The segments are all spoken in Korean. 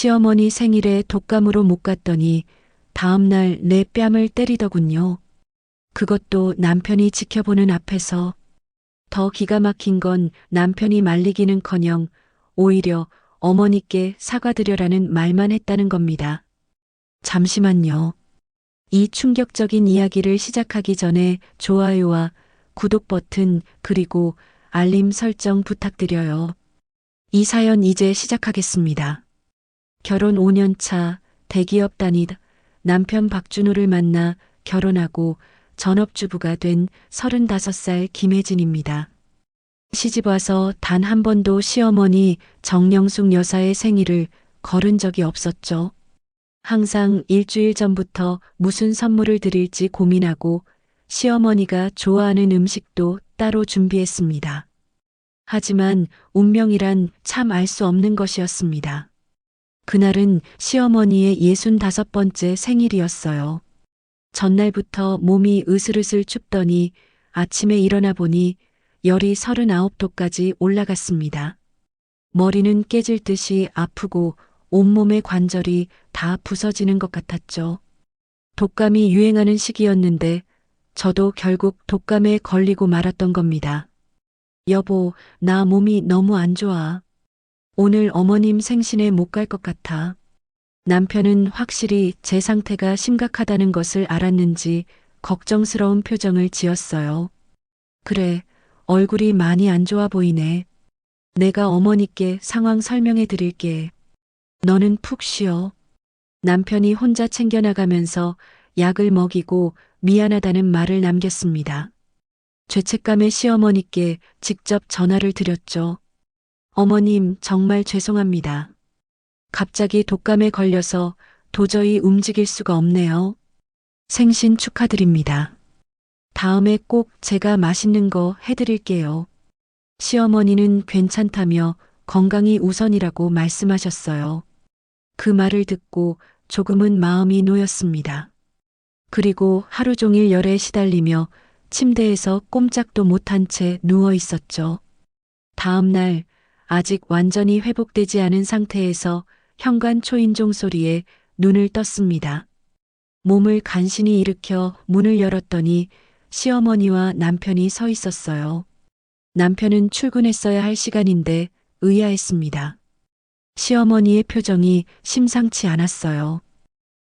시어머니 생일에 독감으로 못 갔더니 다음날 내 뺨을 때리더군요. 그것도 남편이 지켜보는 앞에서. 더 기가 막힌 건 남편이 말리기는커녕 오히려 어머니께 사과드려라는 말만 했다는 겁니다. 잠시만요. 이 충격적인 이야기를 시작하기 전에 좋아요와 구독 버튼 그리고 알림 설정 부탁드려요. 이 사연 이제 시작하겠습니다. 결혼 5년 차 대기업 다니다 남편 박준호를 만나 결혼하고 전업주부가 된 35살 김혜진입니다. 시집와서 단 한 번도 시어머니 정영숙 여사의 생일을 거른 적이 없었죠. 항상 일주일 전부터 무슨 선물을 드릴지 고민하고 시어머니가 좋아하는 음식도 따로 준비했습니다. 하지만 운명이란 참 알 수 없는 것이었습니다. 그날은 시어머니의 65번째 생일이었어요. 전날부터 몸이 으슬으슬 춥더니 아침에 일어나 보니 열이 39도까지 올라갔습니다. 머리는 깨질 듯이 아프고 온몸의 관절이 다 부서지는 것 같았죠. 독감이 유행하는 시기였는데 저도 결국 독감에 걸리고 말았던 겁니다. 여보, 나 몸이 너무 안 좋아. 오늘 어머님 생신에 못 갈 것 같아. 남편은 확실히 제 상태가 심각하다는 것을 알았는지 걱정스러운 표정을 지었어요. 그래, 얼굴이 많이 안 좋아 보이네. 내가 어머니께 상황 설명해 드릴게. 너는 푹 쉬어. 남편이 혼자 챙겨나가면서 약을 먹이고 미안하다는 말을 남겼습니다. 죄책감에 시어머니께 직접 전화를 드렸죠. 어머님, 정말 죄송합니다. 갑자기 독감에 걸려서 도저히 움직일 수가 없네요. 생신 축하드립니다. 다음에 꼭 제가 맛있는 거 해드릴게요. 시어머니는 괜찮다며 건강이 우선이라고 말씀하셨어요. 그 말을 듣고 조금은 마음이 놓였습니다. 그리고 하루 종일 열에 시달리며 침대에서 꼼짝도 못한 채 누워 있었죠. 다음 날 아직 완전히 회복되지 않은 상태에서 현관 초인종 소리에 눈을 떴습니다. 몸을 간신히 일으켜 문을 열었더니 시어머니와 남편이 서 있었어요. 남편은 출근했어야 할 시간인데 의아했습니다. 시어머니의 표정이 심상치 않았어요.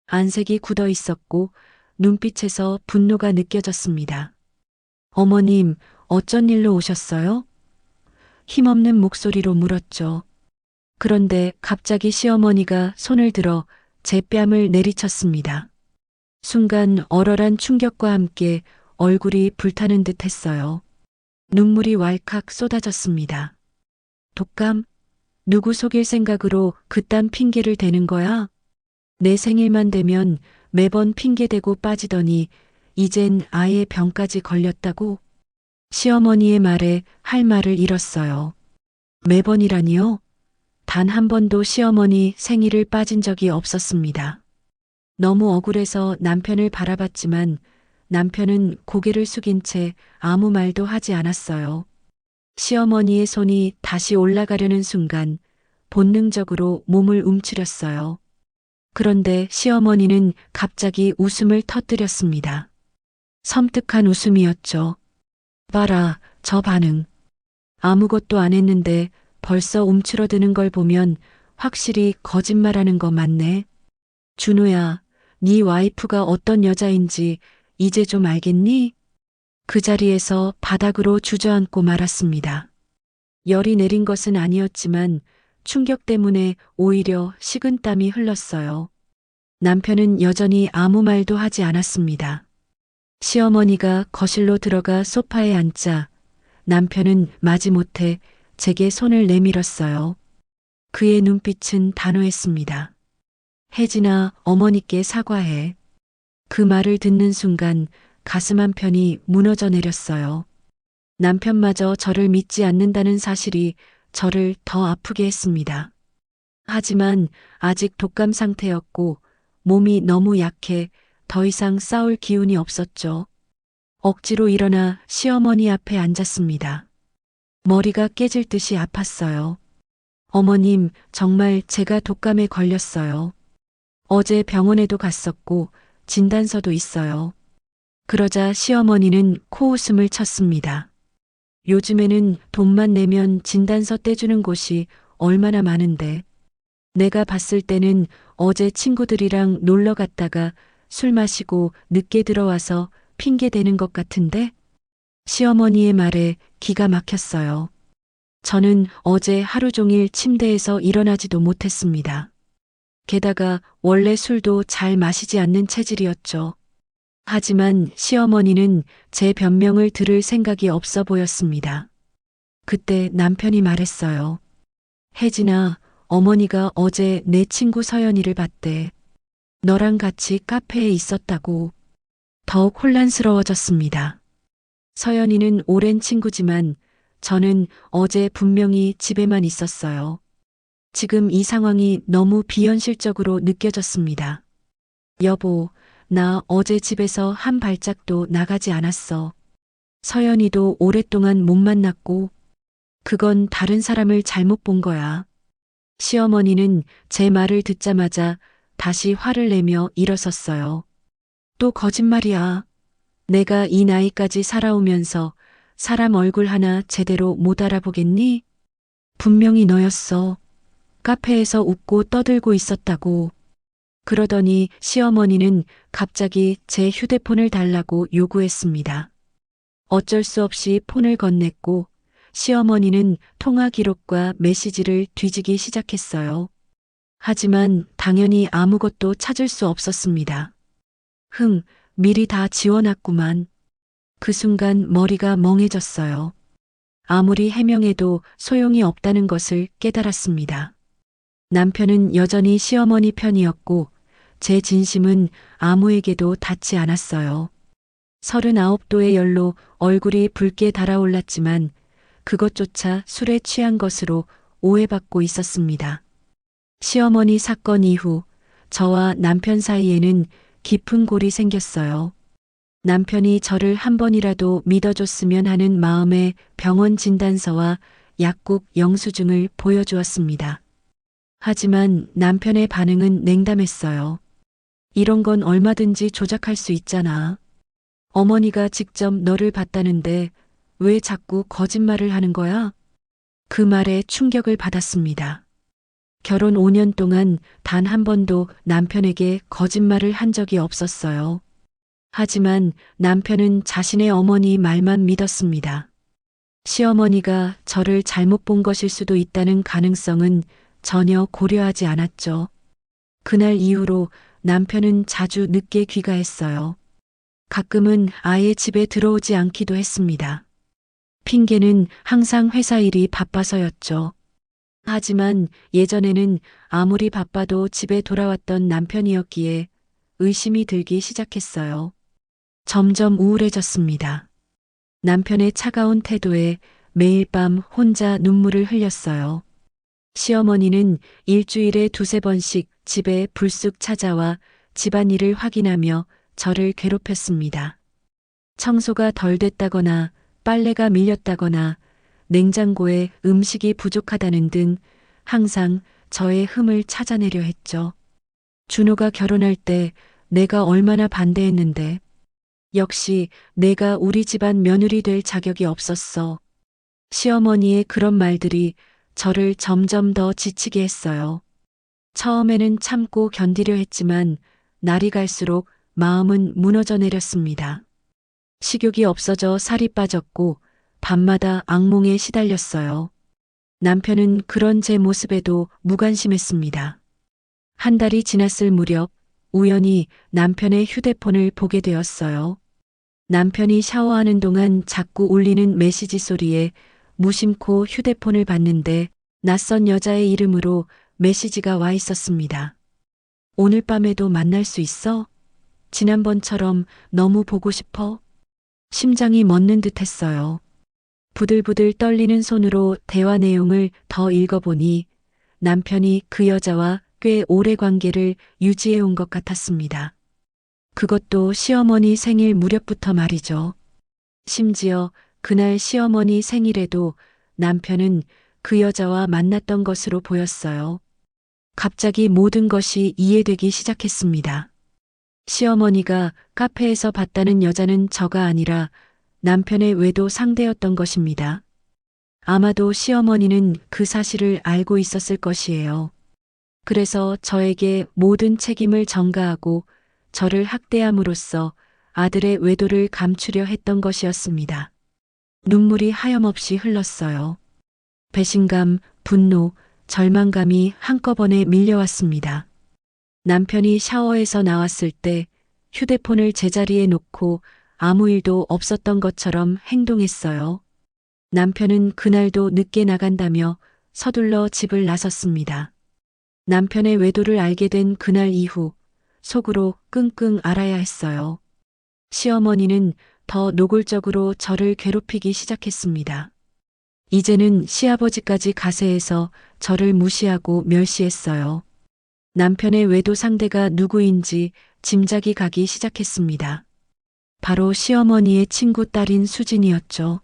안색이 굳어 있었고 눈빛에서 분노가 느껴졌습니다. 어머님, 어쩐 일로 오셨어요? 힘없는 목소리로 물었죠. 그런데 갑자기 시어머니가 손을 들어 제 뺨을 내리쳤습니다. 순간 얼얼한 충격과 함께 얼굴이 불타는 듯 했어요. 눈물이 왈칵 쏟아졌습니다. 독감? 누구 속일 생각으로 그딴 핑계를 대는 거야? 내 생일만 되면 매번 핑계대고 빠지더니 이젠 아예 병까지 걸렸다고? 시어머니의 말에 할 말을 잃었어요. 매번이라니요? 단 한 번도 시어머니 생일을 빠진 적이 없었습니다. 너무 억울해서 남편을 바라봤지만 남편은 고개를 숙인 채 아무 말도 하지 않았어요. 시어머니의 손이 다시 올라가려는 순간 본능적으로 몸을 움츠렸어요. 그런데 시어머니는 갑자기 웃음을 터뜨렸습니다. 섬뜩한 웃음이었죠. 봐라, 저 반응. 아무것도 안 했는데 벌써 움츠러드는 걸 보면 확실히 거짓말하는 거 맞네. 준호야, 네 와이프가 어떤 여자인지 이제 좀 알겠니? 그 자리에서 바닥으로 주저앉고 말았습니다. 열이 내린 것은 아니었지만 충격 때문에 오히려 식은땀이 흘렀어요. 남편은 여전히 아무 말도 하지 않았습니다. 시어머니가 거실로 들어가 소파에 앉자 남편은 마지못해 제게 손을 내밀었어요. 그의 눈빛은 단호했습니다. 혜진아, 어머니께 사과해. 그 말을 듣는 순간 가슴 한편이 무너져 내렸어요. 남편마저 저를 믿지 않는다는 사실이 저를 더 아프게 했습니다. 하지만 아직 독감 상태였고 몸이 너무 약해 더 이상 싸울 기운이 없었죠. 억지로 일어나 시어머니 앞에 앉았습니다. 머리가 깨질 듯이 아팠어요. 어머님, 정말 제가 독감에 걸렸어요. 어제 병원에도 갔었고, 진단서도 있어요. 그러자 시어머니는 코웃음을 쳤습니다. 요즘에는 돈만 내면 진단서 떼주는 곳이 얼마나 많은데, 내가 봤을 때는 어제 친구들이랑 놀러 갔다가 술 마시고 늦게 들어와서 핑계 대는 것 같은데? 시어머니의 말에 기가 막혔어요. 저는 어제 하루 종일 침대에서 일어나지도 못했습니다. 게다가 원래 술도 잘 마시지 않는 체질이었죠. 하지만 시어머니는 제 변명을 들을 생각이 없어 보였습니다. 그때 남편이 말했어요. 혜진아, 어머니가 어제 내 친구 서연이를 봤대. 너랑 같이 카페에 있었다고. 더욱 혼란스러워졌습니다. 서연이는 오랜 친구지만 저는 어제 분명히 집에만 있었어요. 지금 이 상황이 너무 비현실적으로 느껴졌습니다. 여보, 나 어제 집에서 한 발짝도 나가지 않았어. 서연이도 오랫동안 못 만났고, 그건 다른 사람을 잘못 본 거야. 시어머니는 제 말을 듣자마자 다시 화를 내며 일어섰어요. 또 거짓말이야. 내가 이 나이까지 살아오면서 사람 얼굴 하나 제대로 못 알아보겠니? 분명히 너였어. 카페에서 웃고 떠들고 있었다고. 그러더니 시어머니는 갑자기 제 휴대폰을 달라고 요구했습니다. 어쩔 수 없이 폰을 건넸고 시어머니는 통화 기록과 메시지를 뒤지기 시작했어요. 하지만 당연히 아무것도 찾을 수 없었습니다. 미리 다 지워놨구만. 그 순간 머리가 멍해졌어요. 아무리 해명해도 소용이 없다는 것을 깨달았습니다. 남편은 여전히 시어머니 편이었고 제 진심은 아무에게도 닿지 않았어요. 39도의 열로 얼굴이 붉게 달아올랐지만 그것조차 술에 취한 것으로 오해받고 있었습니다. 시어머니 사건 이후 저와 남편 사이에는 깊은 골이 생겼어요. 남편이 저를 한 번이라도 믿어줬으면 하는 마음에 병원 진단서와 약국 영수증을 보여주었습니다. 하지만 남편의 반응은 냉담했어요. 이런 건 얼마든지 조작할 수 있잖아. 어머니가 직접 너를 봤다는데 왜 자꾸 거짓말을 하는 거야? 그 말에 충격을 받았습니다. 결혼 5년 동안 단 한 번도 남편에게 거짓말을 한 적이 없었어요. 하지만 남편은 자신의 어머니 말만 믿었습니다. 시어머니가 저를 잘못 본 것일 수도 있다는 가능성은 전혀 고려하지 않았죠. 그날 이후로 남편은 자주 늦게 귀가했어요. 가끔은 아예 집에 들어오지 않기도 했습니다. 핑계는 항상 회사 일이 바빠서였죠. 하지만 예전에는 아무리 바빠도 집에 돌아왔던 남편이었기에 의심이 들기 시작했어요. 점점 우울해졌습니다. 남편의 차가운 태도에 매일 밤 혼자 눈물을 흘렸어요. 시어머니는 일주일에 2~3번씩 집에 불쑥 찾아와 집안일을 확인하며 저를 괴롭혔습니다. 청소가 덜 됐다거나 빨래가 밀렸다거나 냉장고에 음식이 부족하다는 등 항상 저의 흠을 찾아내려 했죠. 준호가 결혼할 때 내가 얼마나 반대했는데 역시 내가 우리 집안 며느리 될 자격이 없었어. 시어머니의 그런 말들이 저를 점점 더 지치게 했어요. 처음에는 참고 견디려 했지만 날이 갈수록 마음은 무너져 내렸습니다. 식욕이 없어져 살이 빠졌고 밤마다 악몽에 시달렸어요. 남편은 그런 제 모습에도 무관심했습니다. 한 달이 지났을 무렵 우연히 남편의 휴대폰을 보게 되었어요. 남편이 샤워하는 동안 자꾸 울리는 메시지 소리에 무심코 휴대폰을 봤는데 낯선 여자의 이름으로 메시지가 와 있었습니다. 오늘 밤에도 만날 수 있어? 지난번처럼 너무 보고 싶어? 심장이 멎는 듯 했어요. 부들부들 떨리는 손으로 대화 내용을 더 읽어보니 남편이 그 여자와 꽤 오래 관계를 유지해 온 것 같았습니다. 그것도 시어머니 생일 무렵부터 말이죠. 심지어 그날 시어머니 생일에도 남편은 그 여자와 만났던 것으로 보였어요. 갑자기 모든 것이 이해되기 시작했습니다. 시어머니가 카페에서 봤다는 여자는 저가 아니라 남편의 외도 상대였던 것입니다. 아마도 시어머니는 그 사실을 알고 있었을 것이에요. 그래서 저에게 모든 책임을 전가하고 저를 학대함으로써 아들의 외도를 감추려 했던 것이었습니다. 눈물이 하염없이 흘렀어요. 배신감, 분노, 절망감이 한꺼번에 밀려왔습니다. 남편이 샤워에서 나왔을 때 휴대폰을 제자리에 놓고 아무 일도 없었던 것처럼 행동했어요. 남편은 그날도 늦게 나간다며 서둘러 집을 나섰습니다. 남편의 외도를 알게 된 그날 이후 속으로 끙끙 앓아야 했어요. 시어머니는 더 노골적으로 저를 괴롭히기 시작했습니다. 이제는 시아버지까지 가세해서 저를 무시하고 멸시했어요. 남편의 외도 상대가 누구인지 짐작이 가기 시작했습니다. 바로 시어머니의 친구 딸인 수진이었죠.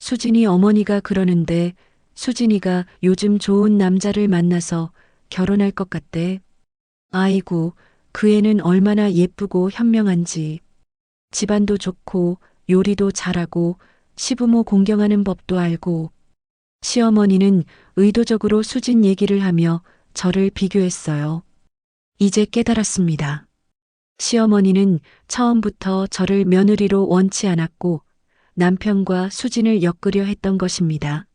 수진이 어머니가 그러는데 수진이가 요즘 좋은 남자를 만나서 결혼할 것 같대. 아이고, 그 애는 얼마나 예쁘고 현명한지. 집안도 좋고 요리도 잘하고 시부모 공경하는 법도 알고. 시어머니는 의도적으로 수진 얘기를 하며 저를 비교했어요. 이제 깨달았습니다. 시어머니는 처음부터 저를 며느리로 원치 않았고 남편과 수진을 엮으려 했던 것입니다.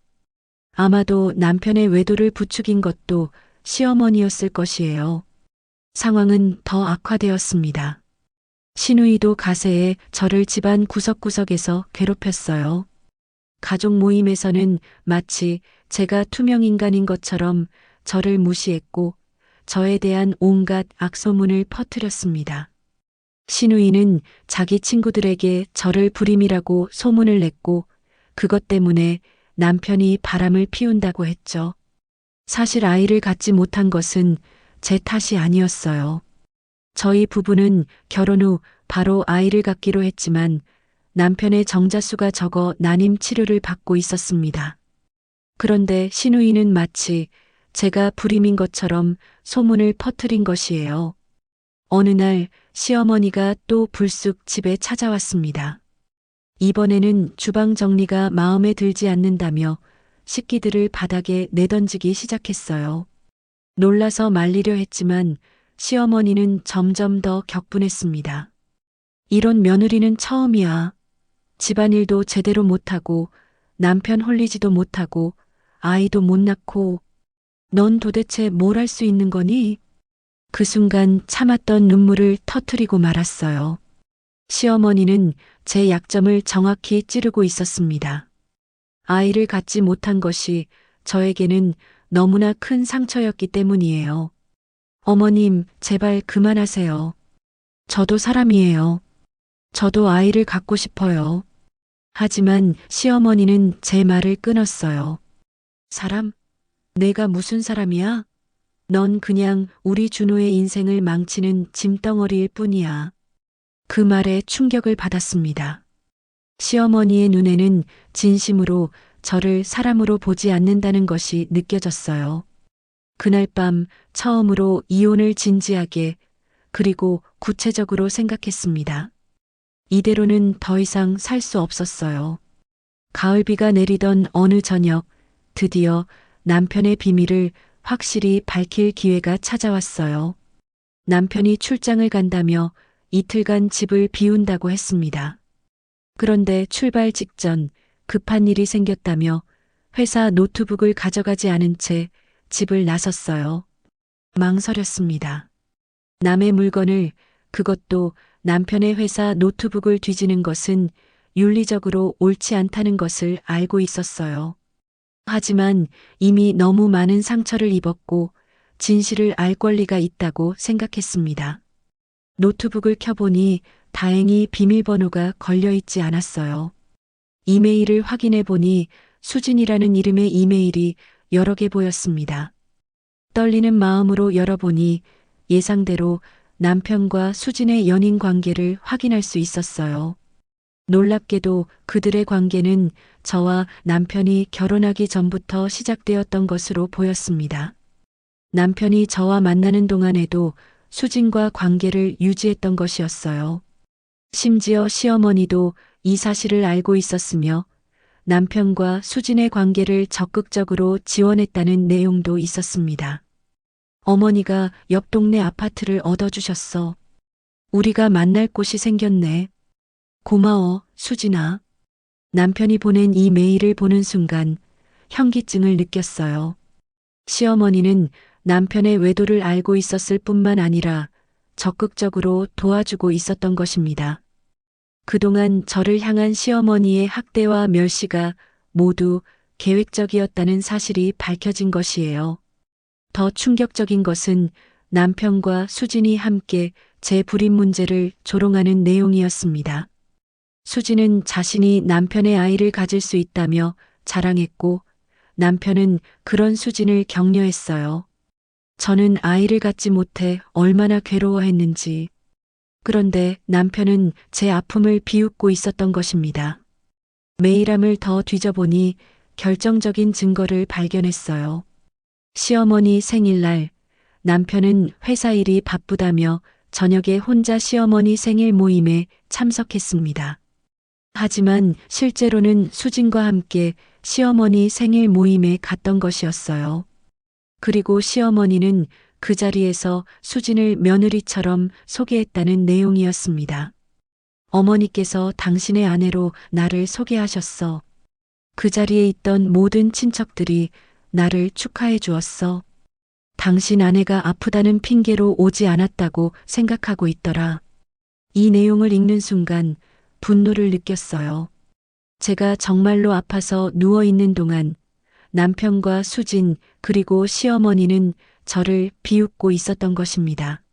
아마도 남편의 외도를 부추긴 것도 시어머니였을 것이에요. 상황은 더 악화되었습니다. 시누이도 가세에 저를 집안 구석구석에서 괴롭혔어요. 가족 모임에서는 마치 제가 투명인간인 것처럼 저를 무시했고 저에 대한 온갖 악소문을 퍼뜨렸습니다. 시누이는 자기 친구들에게 저를 불임이라고 소문을 냈고 그것 때문에 남편이 바람을 피운다고 했죠. 사실 아이를 갖지 못한 것은 제 탓이 아니었어요. 저희 부부는 결혼 후 바로 아이를 갖기로 했지만 남편의 정자수가 적어 난임 치료를 받고 있었습니다. 그런데 시누이는 마치 제가 불임인 것처럼 소문을 퍼뜨린 것이에요. 어느 날 시어머니가 또 불쑥 집에 찾아왔습니다. 이번에는 주방 정리가 마음에 들지 않는다며 식기들을 바닥에 내던지기 시작했어요. 놀라서 말리려 했지만 시어머니는 점점 더 격분했습니다. 이런 며느리는 처음이야. 집안일도 제대로 못하고 남편 홀리지도 못하고 아이도 못 낳고 넌 도대체 뭘 할 수 있는 거니? 그 순간 참았던 눈물을 터뜨리고 말았어요. 시어머니는 제 약점을 정확히 찌르고 있었습니다. 아이를 갖지 못한 것이 저에게는 너무나 큰 상처였기 때문이에요. 어머님, 제발 그만하세요. 저도 사람이에요. 저도 아이를 갖고 싶어요. 하지만 시어머니는 제 말을 끊었어요. 사람? 내가 무슨 사람이야? 넌 그냥 우리 준호의 인생을 망치는 짐덩어리일 뿐이야. 그 말에 충격을 받았습니다. 시어머니의 눈에는 진심으로 저를 사람으로 보지 않는다는 것이 느껴졌어요. 그날 밤 처음으로 이혼을 진지하게 그리고 구체적으로 생각했습니다. 이대로는 더 이상 살 수 없었어요. 가을비가 내리던 어느 저녁 드디어 남편의 비밀을 확실히 밝힐 기회가 찾아왔어요. 남편이 출장을 간다며 이틀간 집을 비운다고 했습니다. 그런데 출발 직전 급한 일이 생겼다며 회사 노트북을 가져가지 않은 채 집을 나섰어요. 망설였습니다. 남의 물건을, 그것도 남편의 회사 노트북을 뒤지는 것은 윤리적으로 옳지 않다는 것을 알고 있었어요. 하지만 이미 너무 많은 상처를 입었고 진실을 알 권리가 있다고 생각했습니다. 노트북을 켜보니 다행히 비밀번호가 걸려있지 않았어요. 이메일을 확인해 보니 수진이라는 이름의 이메일이 여러 개 보였습니다. 떨리는 마음으로 열어보니 예상대로 남편과 수진의 연인 관계를 확인할 수 있었어요. 놀랍게도 그들의 관계는 저와 남편이 결혼하기 전부터 시작되었던 것으로 보였습니다. 남편이 저와 만나는 동안에도 수진과 관계를 유지했던 것이었어요. 심지어 시어머니도 이 사실을 알고 있었으며 남편과 수진의 관계를 적극적으로 지원했다는 내용도 있었습니다. 어머니가 옆 동네 아파트를 얻어주셨어. 우리가 만날 곳이 생겼네. 고마워, 수진아. 남편이 보낸 이 메일을 보는 순간 현기증을 느꼈어요. 시어머니는 남편의 외도를 알고 있었을 뿐만 아니라 적극적으로 도와주고 있었던 것입니다. 그동안 저를 향한 시어머니의 학대와 멸시가 모두 계획적이었다는 사실이 밝혀진 것이에요. 더 충격적인 것은 남편과 수진이 함께 제 불임 문제를 조롱하는 내용이었습니다. 수진은 자신이 남편의 아이를 가질 수 있다며 자랑했고 남편은 그런 수진을 격려했어요. 저는 아이를 갖지 못해 얼마나 괴로워했는지. 그런데 남편은 제 아픔을 비웃고 있었던 것입니다. 메일함을 더 뒤져보니 결정적인 증거를 발견했어요. 시어머니 생일날 남편은 회사 일이 바쁘다며 저녁에 혼자 시어머니 생일 모임에 참석했습니다. 하지만 실제로는 수진과 함께 시어머니 생일 모임에 갔던 것이었어요. 그리고 시어머니는 그 자리에서 수진을 며느리처럼 소개했다는 내용이었습니다. 어머니께서 당신의 아내로 나를 소개하셨어. 그 자리에 있던 모든 친척들이 나를 축하해 주었어. 당신 아내가 아프다는 핑계로 오지 않았다고 생각하고 있더라. 이 내용을 읽는 순간 분노를 느꼈어요. 제가 정말로 아파서 누워있는 동안 남편과 수진 그리고 시어머니는 저를 비웃고 있었던 것입니다.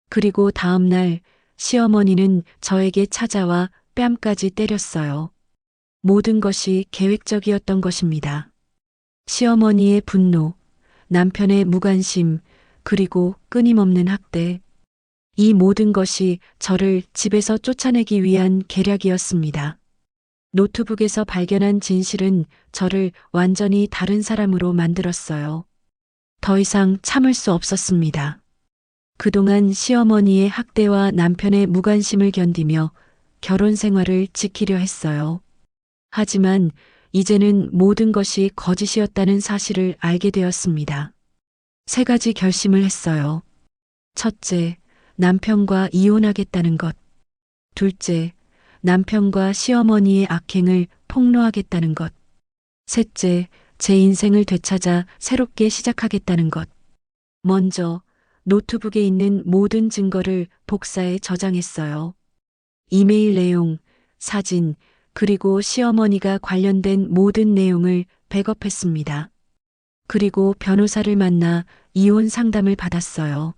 그리고 다음 날 시어머니는 저에게 찾아와 뺨까지 때렸어요. 모든 것이 계획적이었던 것입니다. 시어머니의 분노, 남편의 무관심, 그리고 끊임없는 학대. 이 모든 것이 저를 집에서 쫓아내기 위한 계략이었습니다. 노트북에서 발견한 진실은 저를 완전히 다른 사람으로 만들었어요. 더 이상 참을 수 없었습니다. 그동안 시어머니의 학대와 남편의 무관심을 견디며 결혼 생활을 지키려 했어요. 하지만 이제는 모든 것이 거짓이었다는 사실을 알게 되었습니다. 3가지 결심을 했어요. 첫째, 남편과 이혼하겠다는 것. 둘째, 남편과 시어머니의 악행을 폭로하겠다는 것. 셋째, 제 인생을 되찾아 새롭게 시작하겠다는 것. 먼저 노트북에 있는 모든 증거를 복사해 저장했어요. 이메일 내용, 사진, 그리고 시어머니가 관련된 모든 내용을 백업했습니다. 그리고 변호사를 만나 이혼 상담을 받았어요.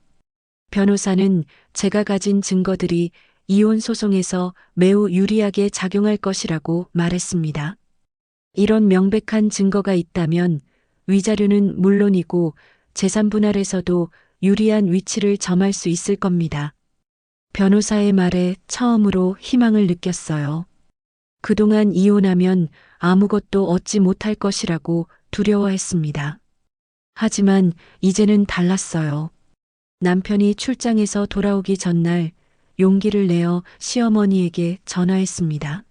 변호사는 제가 가진 증거들이 이혼 소송에서 매우 유리하게 작용할 것이라고 말했습니다. 이런 명백한 증거가 있다면 위자료는 물론이고 재산 분할에서도 유리한 위치를 점할 수 있을 겁니다. 변호사의 말에 처음으로 희망을 느꼈어요. 그동안 이혼하면 아무것도 얻지 못할 것이라고 두려워했습니다. 하지만 이제는 달랐어요. 남편이 출장에서 돌아오기 전날 용기를 내어 시어머니에게 전화했습니다.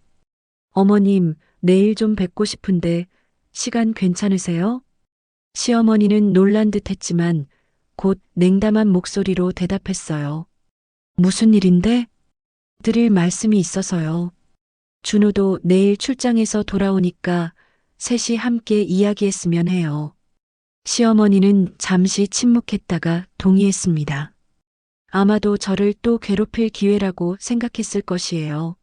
어머님, 내일 좀 뵙고 싶은데 시간 괜찮으세요? 시어머니는 놀란 듯 했지만 곧 냉담한 목소리로 대답했어요. 무슨 일인데? 드릴 말씀이 있어서요. 준호도 내일 출장에서 돌아오니까 셋이 함께 이야기했으면 해요. 시어머니는 잠시 침묵했다가 동의했습니다. 아마도 저를 또 괴롭힐 기회라고 생각했을 것이에요.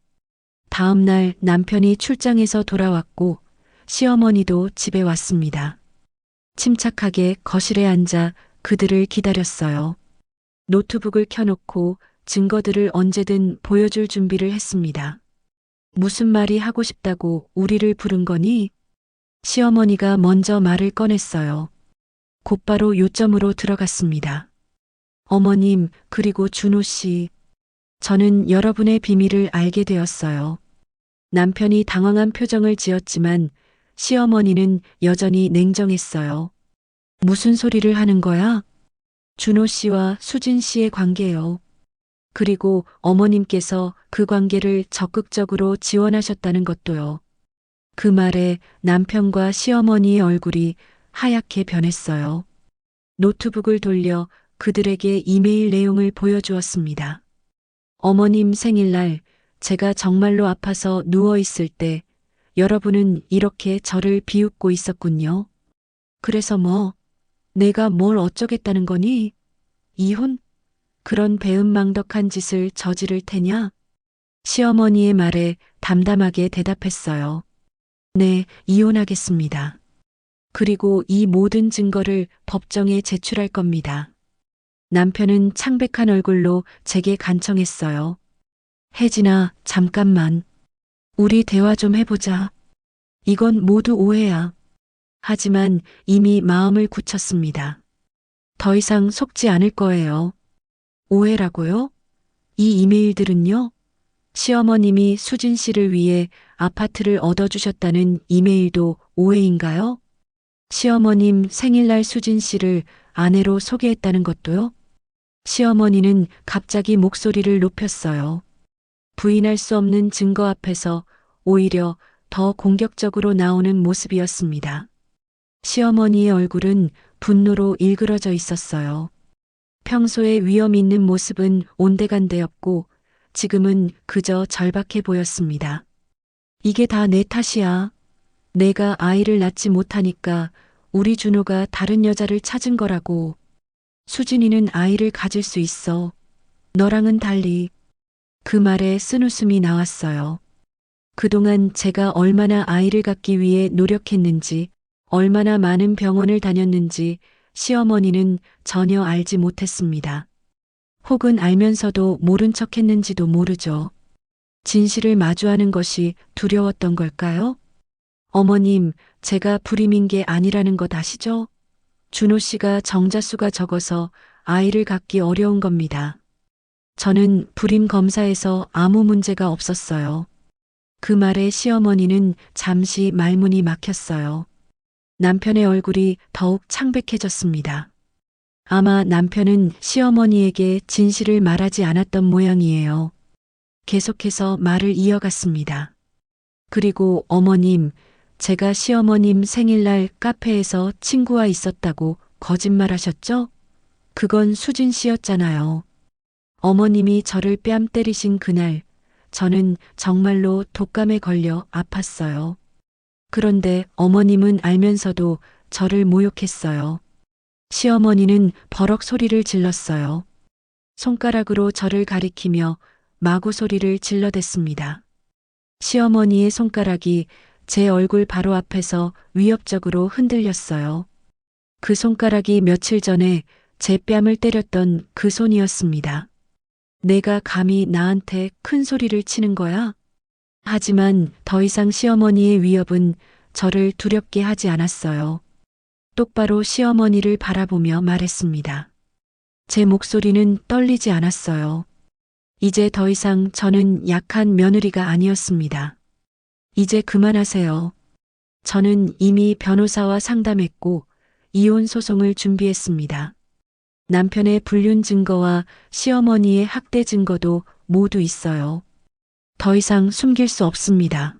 다음 날 남편이 출장에서 돌아왔고 시어머니도 집에 왔습니다. 침착하게 거실에 앉아 그들을 기다렸어요. 노트북을 켜놓고 증거들을 언제든 보여줄 준비를 했습니다. 무슨 말이 하고 싶다고 우리를 부른 거니? 시어머니가 먼저 말을 꺼냈어요. 곧바로 요점으로 들어갔습니다. 어머님, 그리고 준호 씨. 저는 여러분의 비밀을 알게 되었어요. 남편이 당황한 표정을 지었지만 시어머니는 여전히 냉정했어요. 무슨 소리를 하는 거야? 준호 씨와 수진 씨의 관계요. 그리고 어머님께서 그 관계를 적극적으로 지원하셨다는 것도요. 그 말에 남편과 시어머니의 얼굴이 하얗게 변했어요. 노트북을 돌려 그들에게 이메일 내용을 보여주었습니다. 어머님 생일날 제가 정말로 아파서 누워있을 때 여러분은 이렇게 저를 비웃고 있었군요. 그래서 뭐, 내가 뭘 어쩌겠다는 거니? 이혼? 그런 배은망덕한 짓을 저지를 테냐? 시어머니의 말에 담담하게 대답했어요. 네, 이혼하겠습니다. 그리고 이 모든 증거를 법정에 제출할 겁니다. 남편은 창백한 얼굴로 제게 간청했어요. 혜진아, 잠깐만. 우리 대화 좀 해보자. 이건 모두 오해야. 하지만 이미 마음을 굳혔습니다. 더 이상 속지 않을 거예요. 오해라고요? 이 이메일들은요? 시어머님이 수진 씨를 위해 아파트를 얻어주셨다는 이메일도 오해인가요? 시어머님 생일날 수진 씨를 아내로 소개했다는 것도요? 시어머니는 갑자기 목소리를 높였어요. 부인할 수 없는 증거 앞에서 오히려 더 공격적으로 나오는 모습이었습니다. 시어머니의 얼굴은 분노로 일그러져 있었어요. 평소에 위험 있는 모습은 온데간데였고 지금은 그저 절박해 보였습니다. 이게 다 내 탓이야. 내가 아이를 낳지 못하니까 우리 준호가 다른 여자를 찾은 거라고. 수진이는 아이를 가질 수 있어. 너랑은 달리. 그 말에 쓴웃음이 나왔어요. 그동안 제가 얼마나 아이를 갖기 위해 노력했는지, 얼마나 많은 병원을 다녔는지 시어머니는 전혀 알지 못했습니다. 혹은 알면서도 모른 척 했는지도 모르죠. 진실을 마주하는 것이 두려웠던 걸까요? 어머님, 제가 불임인 게 아니라는 것 아시죠? 준호 씨가 정자수가 적어서 아이를 갖기 어려운 겁니다. 저는 불임 검사에서 아무 문제가 없었어요. 그 말에 시어머니는 잠시 말문이 막혔어요. 남편의 얼굴이 더욱 창백해졌습니다. 아마 남편은 시어머니에게 진실을 말하지 않았던 모양이에요. 계속해서 말을 이어갔습니다. 그리고 어머님, 제가 시어머님 생일날 카페에서 친구와 있었다고 거짓말하셨죠? 그건 수진 씨였잖아요. 어머님이 저를 뺨 때리신 그날, 저는 정말로 독감에 걸려 아팠어요. 그런데 어머님은 알면서도 저를 모욕했어요. 시어머니는 버럭 소리를 질렀어요. 손가락으로 저를 가리키며 마구 소리를 질러댔습니다. 시어머니의 손가락이 제 얼굴 바로 앞에서 위협적으로 흔들렸어요. 그 손가락이 며칠 전에 제 뺨을 때렸던 그 손이었습니다. 내가 감히 나한테 큰 소리를 치는 거야? 하지만 더 이상 시어머니의 위협은 저를 두렵게 하지 않았어요. 똑바로 시어머니를 바라보며 말했습니다. 제 목소리는 떨리지 않았어요. 이제 더 이상 저는 약한 며느리가 아니었습니다. 이제 그만하세요. 저는 이미 변호사와 상담했고 이혼 소송을 준비했습니다. 남편의 불륜 증거와 시어머니의 학대 증거도 모두 있어요. 더 이상 숨길 수 없습니다.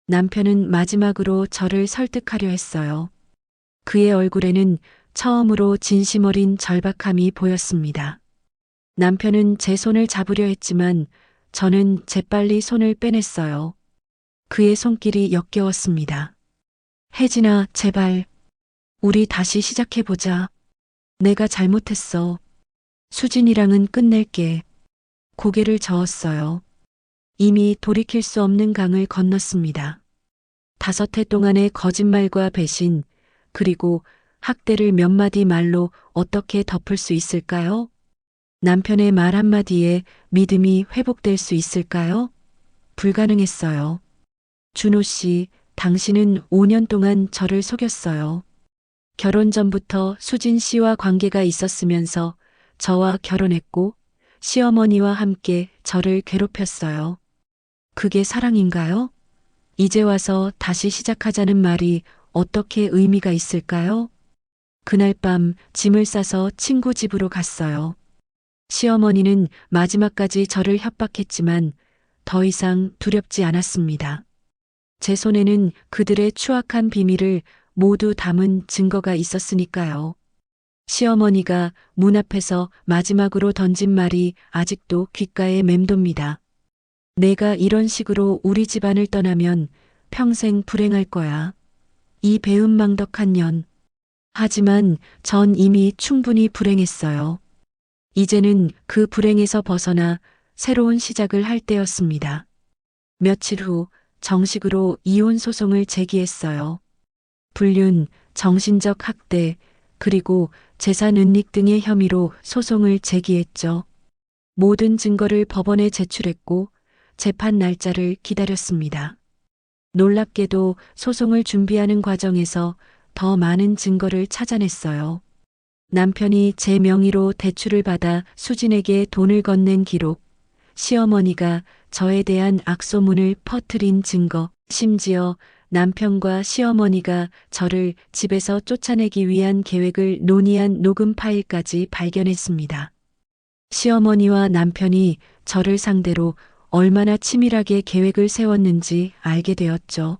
남편은 마지막으로 저를 설득하려 했어요. 그의 얼굴에는 처음으로 진심 어린 절박함이 보였습니다. 남편은 제 손을 잡으려 했지만 저는 재빨리 손을 빼냈어요. 그의 손길이 역겨웠습니다. 혜진아, 제발. 우리 다시 시작해보자. 내가 잘못했어. 수진이랑은 끝낼게. 고개를 저었어요. 이미 돌이킬 수 없는 강을 건넜습니다. 5해 동안의 거짓말과 배신, 그리고 학대를 몇 마디 말로 어떻게 덮을 수 있을까요? 남편의 말 한마디에 믿음이 회복될 수 있을까요? 불가능했어요. 준호 씨, 당신은 5년 동안 저를 속였어요. 결혼 전부터 수진 씨와 관계가 있었으면서 저와 결혼했고 시어머니와 함께 저를 괴롭혔어요. 그게 사랑인가요? 이제 와서 다시 시작하자는 말이 어떻게 의미가 있을까요? 그날 밤 짐을 싸서 친구 집으로 갔어요. 시어머니는 마지막까지 저를 협박했지만 더 이상 두렵지 않았습니다. 제 손에는 그들의 추악한 비밀을 모두 담은 증거가 있었으니까요. 시어머니가 문 앞에서 마지막으로 던진 말이 아직도 귓가에 맴돕니다. 내가 이런 식으로 우리 집안을 떠나면 평생 불행할 거야. 이 배은망덕한 년. 하지만 전 이미 충분히 불행했어요. 이제는 그 불행에서 벗어나 새로운 시작을 할 때였습니다. 며칠 후 정식으로 이혼 소송을 제기했어요. 불륜, 정신적 학대, 그리고 재산 은닉 등의 혐의로 소송을 제기했죠. 모든 증거를 법원에 제출했고 재판 날짜를 기다렸습니다. 놀랍게도 소송을 준비하는 과정에서 더 많은 증거를 찾아냈어요. 남편이 제 명의로 대출을 받아 수진에게 돈을 건넨 기록, 시어머니가 저에 대한 악소문을 퍼뜨린 증거, 심지어 남편과 시어머니가 저를 집에서 쫓아내기 위한 계획을 논의한 녹음 파일까지 발견했습니다. 시어머니와 남편이 저를 상대로 얼마나 치밀하게 계획을 세웠는지 알게 되었죠.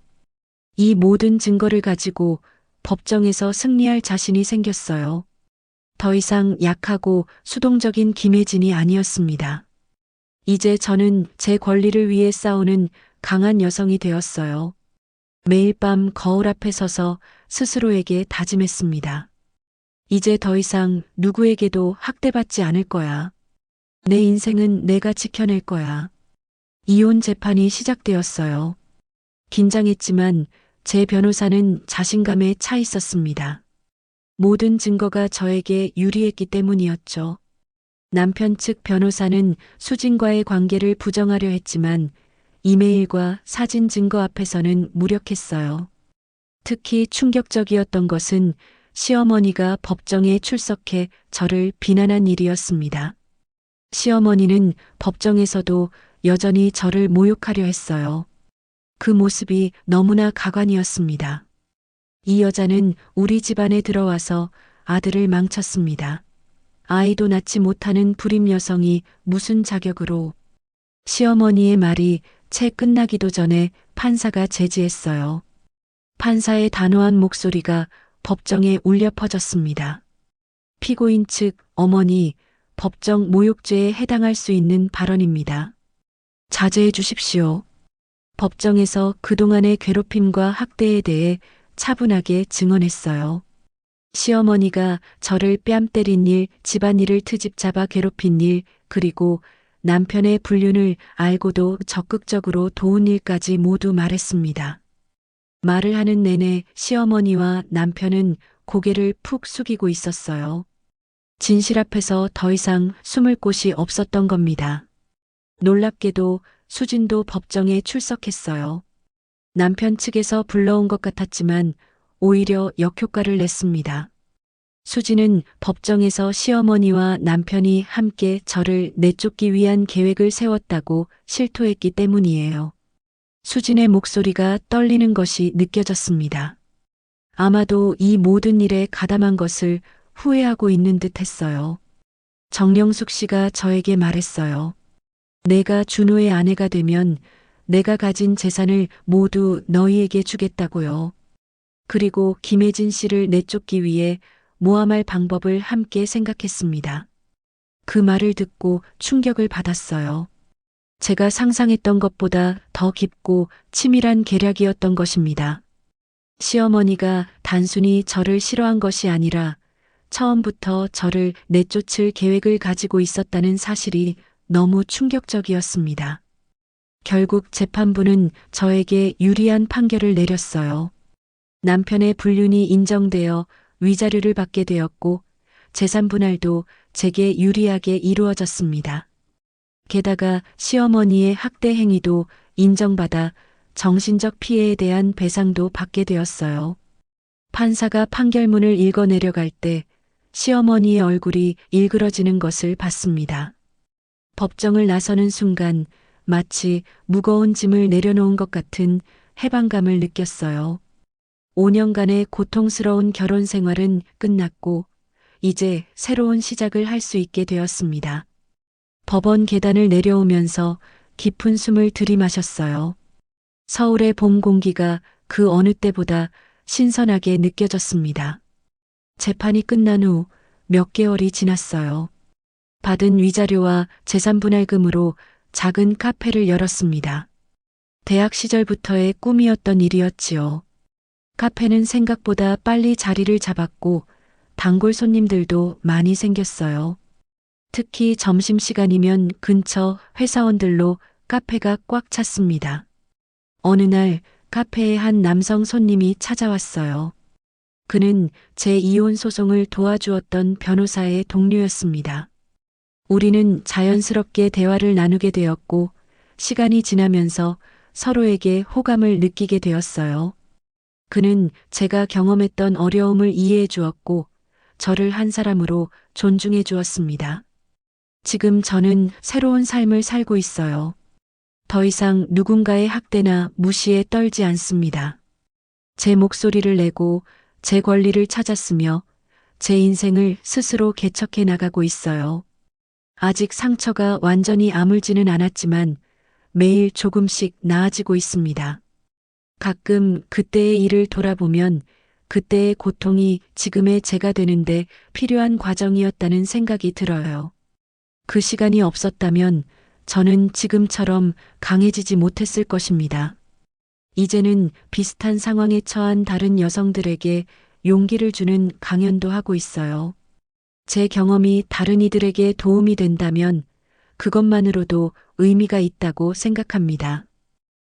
이 모든 증거를 가지고 법정에서 승리할 자신이 생겼어요. 더 이상 약하고 수동적인 김혜진이 아니었습니다. 이제 저는 제 권리를 위해 싸우는 강한 여성이 되었어요. 매일 밤 거울 앞에 서서 스스로에게 다짐했습니다. 이제 더 이상 누구에게도 학대받지 않을 거야. 내 인생은 내가 지켜낼 거야. 이혼 재판이 시작되었어요. 긴장했지만 제 변호사는 자신감에 차 있었습니다. 모든 증거가 저에게 유리했기 때문이었죠. 남편 측 변호사는 수진과의 관계를 부정하려 했지만 이메일과 사진 증거 앞에서는 무력했어요. 특히 충격적이었던 것은 시어머니가 법정에 출석해 저를 비난한 일이었습니다. 시어머니는 법정에서도 여전히 저를 모욕하려 했어요. 그 모습이 너무나 가관이었습니다. 이 여자는 우리 집안에 들어와서 아들을 망쳤습니다. 아이도 낳지 못하는 불임 여성이 무슨 자격으로. 시어머니의 말이 채 끝나기도 전에 판사가 제지했어요. 판사의 단호한 목소리가 법정에 울려 퍼졌습니다. 피고인 측 어머니, 법정 모욕죄에 해당할 수 있는 발언입니다. 자제해 주십시오. 법정에서 그동안의 괴롭힘과 학대에 대해 차분하게 증언했어요. 시어머니가 저를 뺨 때린 일, 집안일을 트집 잡아 괴롭힌 일, 그리고 남편의 불륜을 알고도 적극적으로 도운 일까지 모두 말했습니다. 말을 하는 내내 시어머니와 남편은 고개를 푹 숙이고 있었어요. 진실 앞에서 더 이상 숨을 곳이 없었던 겁니다. 놀랍게도 수진도 법정에 출석했어요. 남편 측에서 불러온 것 같았지만 오히려 역효과를 냈습니다. 수진은 법정에서 시어머니와 남편이 함께 저를 내쫓기 위한 계획을 세웠다고 실토했기 때문이에요. 수진의 목소리가 떨리는 것이 느껴졌습니다. 아마도 이 모든 일에 가담한 것을 후회하고 있는 듯 했어요. 정령숙 씨가 저에게 말했어요. 내가 준호의 아내가 되면 내가 가진 재산을 모두 너희에게 주겠다고요. 그리고 김혜진 씨를 내쫓기 위해 모함할 방법을 함께 생각했습니다. 그 말을 듣고 충격을 받았어요. 제가 상상했던 것보다 더 깊고 치밀한 계략이었던 것입니다. 시어머니가 단순히 저를 싫어한 것이 아니라 처음부터 저를 내쫓을 계획을 가지고 있었다는 사실이 너무 충격적이었습니다. 결국 재판부는 저에게 유리한 판결을 내렸어요. 남편의 불륜이 인정되어 위자료를 받게 되었고 재산 분할도 제게 유리하게 이루어졌습니다. 게다가 시어머니의 학대 행위도 인정받아 정신적 피해에 대한 배상도 받게 되었어요. 판사가 판결문을 읽어내려갈 때 시어머니의 얼굴이 일그러지는 것을 봤습니다. 법정을 나서는 순간 마치 무거운 짐을 내려놓은 것 같은 해방감을 느꼈어요. 5년간의 고통스러운 결혼 생활은 끝났고 이제 새로운 시작을 할 수 있게 되었습니다. 법원 계단을 내려오면서 깊은 숨을 들이마셨어요. 서울의 봄 공기가 그 어느 때보다 신선하게 느껴졌습니다. 재판이 끝난 후 몇 개월이 지났어요. 받은 위자료와 재산분할금으로 작은 카페를 열었습니다. 대학 시절부터의 꿈이었던 일이었지요. 카페는 생각보다 빨리 자리를 잡았고 단골 손님들도 많이 생겼어요. 특히 점심시간이면 근처 회사원들로 카페가 꽉 찼습니다. 어느 날 카페에 한 남성 손님이 찾아왔어요. 그는 제 이혼 소송을 도와주었던 변호사의 동료였습니다. 우리는 자연스럽게 대화를 나누게 되었고 시간이 지나면서 서로에게 호감을 느끼게 되었어요. 그는 제가 경험했던 어려움을 이해해 주었고 저를 한 사람으로 존중해 주었습니다. 지금 저는 새로운 삶을 살고 있어요. 더 이상 누군가의 학대나 무시에 떨지 않습니다. 제 목소리를 내고 제 권리를 찾았으며 제 인생을 스스로 개척해 나가고 있어요. 아직 상처가 완전히 아물지는 않았지만 매일 조금씩 나아지고 있습니다. 가끔 그때의 일을 돌아보면 그때의 고통이 지금의 제가 되는데 필요한 과정이었다는 생각이 들어요. 그 시간이 없었다면 저는 지금처럼 강해지지 못했을 것입니다. 이제는 비슷한 상황에 처한 다른 여성들에게 용기를 주는 강연도 하고 있어요. 제 경험이 다른 이들에게 도움이 된다면 그것만으로도 의미가 있다고 생각합니다.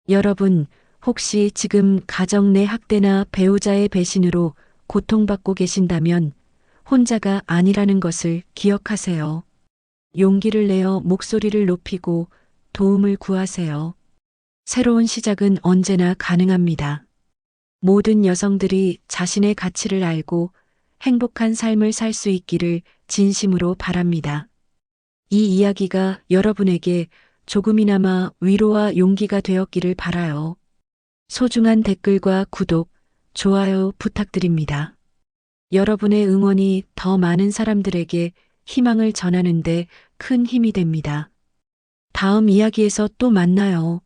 여러분, 혹시 지금 가정 내 학대나 배우자의 배신으로 고통받고 계신다면 혼자가 아니라는 것을 기억하세요. 용기를 내어 목소리를 높이고 도움을 구하세요. 새로운 시작은 언제나 가능합니다. 모든 여성들이 자신의 가치를 알고 행복한 삶을 살 수 있기를 진심으로 바랍니다. 이 이야기가 여러분에게 조금이나마 위로와 용기가 되었기를 바라요. 소중한 댓글과 구독, 좋아요 부탁드립니다. 여러분의 응원이 더 많은 사람들에게 희망을 전하는데 큰 힘이 됩니다. 다음 이야기에서 또 만나요.